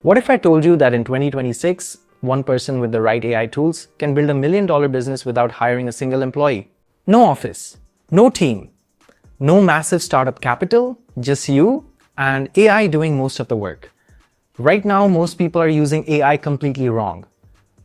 What if I told you that in 2026, one person with the right AI tools can build $1 million business without hiring a single employee? No office, no team, no massive startup capital, just you and AI doing most of the work. Right now, most people are using AI completely wrong.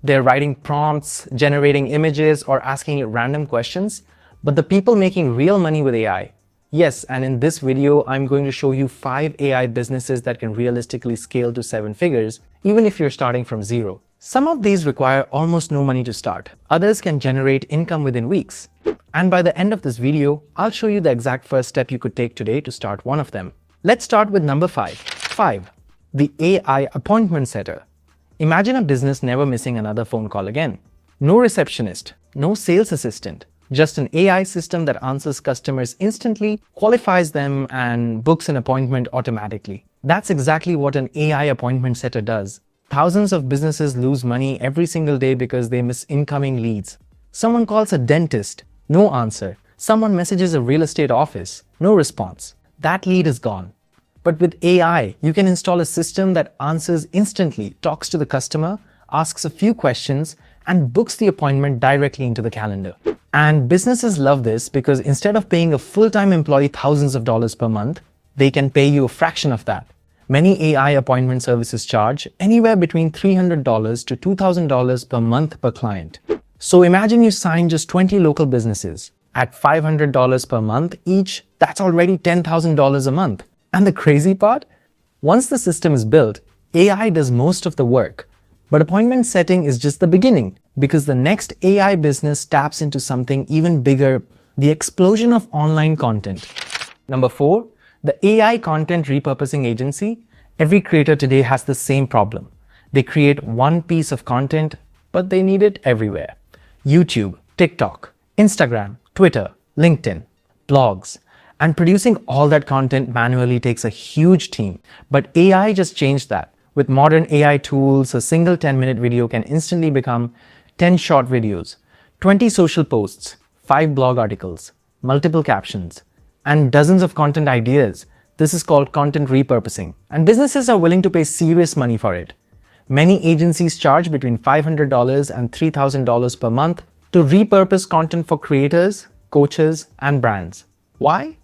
They're writing prompts, generating images, or asking it random questions, but the people making real money with AI. Yes, and in this video, I'm going to show you 5 AI businesses that can realistically scale to 7 figures, even if you're starting from zero. Some of these require almost no money to start. Others can generate income within weeks. And by the end of this video, I'll show you the exact first step you could take today to start one of them. Let's start with number 5. 5. The AI appointment setter. Imagine a business never missing another phone call again. No receptionist, no sales assistant, just an AI system that answers customers instantly, qualifies them, and books an appointment automatically. That's exactly what an AI appointment setter does. Thousands of businesses lose money every single day because they miss incoming leads. Someone calls a dentist, no answer. Someone messages a real estate office, no response. That lead is gone. But with AI, you can install a system that answers instantly, talks to the customer, asks a few questions, and books the appointment directly into the calendar. And businesses love this because instead of paying a full-time employee thousands of dollars per month, they can pay you a fraction of that. Many AI appointment services charge anywhere between $300 to $2,000 per month per client. So imagine you sign just 20 local businesses. At $500 per month each, that's already $10,000 a month. And the crazy part? Once the system is built, AI does most of the work. But appointment setting is just the beginning, because the next AI business taps into something even bigger, the explosion of online content. Number 4, the AI content repurposing agency. Every creator today has the same problem. They create one piece of content, but they need it everywhere. YouTube, TikTok, Instagram, Twitter, LinkedIn, blogs. And producing all that content manually takes a huge team. But AI just changed that. With modern AI tools, a single 10-minute video can instantly become 10 short videos, 20 social posts, 5 blog articles, multiple captions, and dozens of content ideas. This is called content repurposing, and businesses are willing to pay serious money for it. Many agencies charge between $500 and $3,000 per month to repurpose content for creators, coaches, and brands. Why?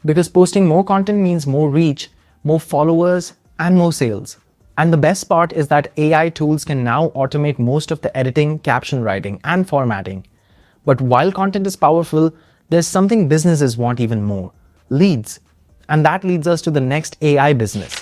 Because posting more content means more reach, more followers, and more sales. And the best part is that AI tools can now automate most of the editing, caption writing, and formatting. But while content is powerful, there's something businesses want even more: leads. And that leads us to the next AI business.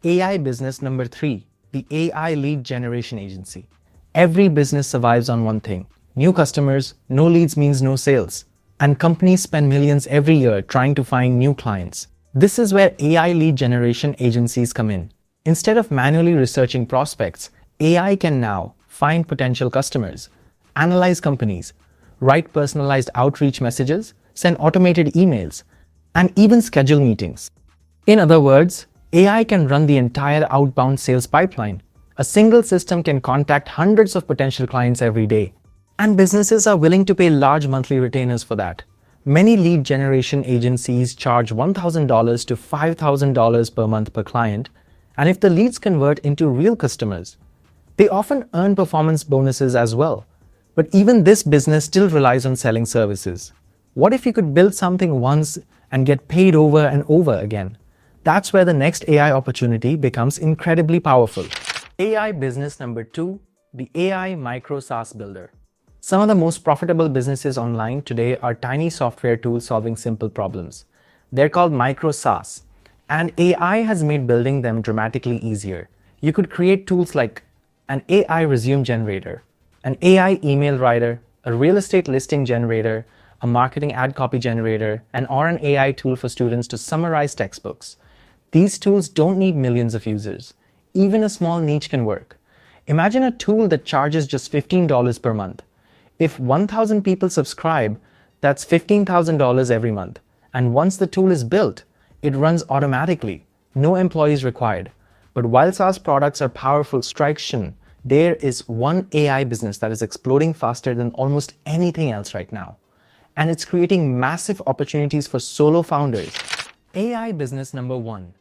AI business number 3, the AI lead generation agency. Every business survives on one thing: new customers. No leads means no sales. And companies spend millions every year trying to find new clients. This is where AI lead generation agencies come in. Instead of manually researching prospects, AI can now find potential customers, analyze companies, write personalized outreach messages, send automated emails, and even schedule meetings. In other words, AI can run the entire outbound sales pipeline. A single system can contact hundreds of potential clients every day. And businesses are willing to pay large monthly retainers for that. Many lead generation agencies charge $1,000 to $5,000 per month per client, and if the leads convert into real customers, they often earn performance bonuses as well. But even this business still relies on selling services. What if you could build something once and get paid over and over again? That's where the next AI opportunity becomes incredibly powerful. AI business number 2, the AI micro SaaS builder. Some of the most profitable businesses online today are tiny software tools solving simple problems. They're called micro SaaS, and AI has made building them dramatically easier. You could create tools like an AI resume generator, an AI email writer, a real estate listing generator, a marketing ad copy generator, or an AI tool for students to summarize textbooks. These tools don't need millions of users. Even a small niche can work. Imagine a tool that charges just $15 per month. If 1,000 people subscribe, that's $15,000 every month. And once the tool is built, it runs automatically, no employees required. But while SaaS products are powerful traction, there is one AI business that is exploding faster than almost anything else right now. And it's creating massive opportunities for solo founders. AI business number 1,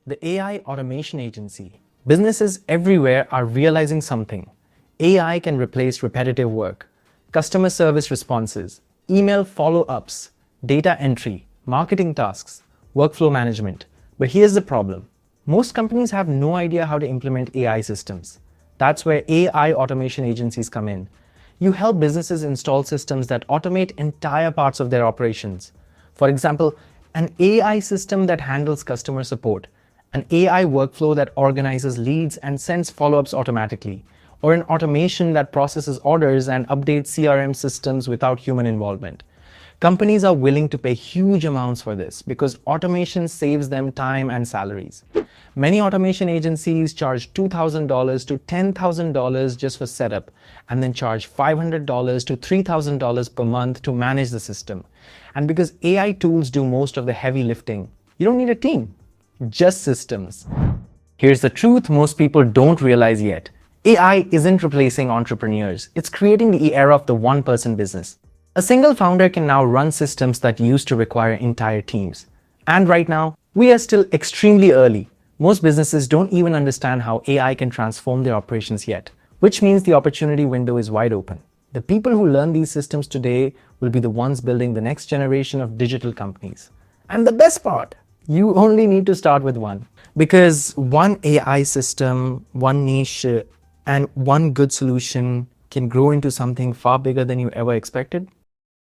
the AI automation agency. Businesses everywhere are realizing something. AI can replace repetitive work, customer service responses, email follow-ups, data entry, marketing tasks, workflow management. But here's the problem. Most companies have no idea how to implement AI systems. That's where AI automation agencies come in. You help businesses install systems that automate entire parts of their operations. For example, an AI system that handles customer support, an AI workflow that organizes leads and sends follow-ups automatically, or an automation that processes orders and updates CRM systems without human involvement. Companies are willing to pay huge amounts for this because automation saves them time and salaries. Many automation agencies charge $2,000 to $10,000 just for setup, and then charge $500 to $3,000 per month to manage the system. And because AI tools do most of the heavy lifting, you don't need a team, just systems. Here's the truth most people don't realize yet. AI isn't replacing entrepreneurs. It's creating the era of the one-person business. A single founder can now run systems that used to require entire teams. And right now, we are still extremely early. Most businesses don't even understand how AI can transform their operations yet, which means the opportunity window is wide open. The people who learn these systems today will be the ones building the next generation of digital companies. And the best part, you only need to start with one. Because one AI system, one niche, and one good solution can grow into something far bigger than you ever expected.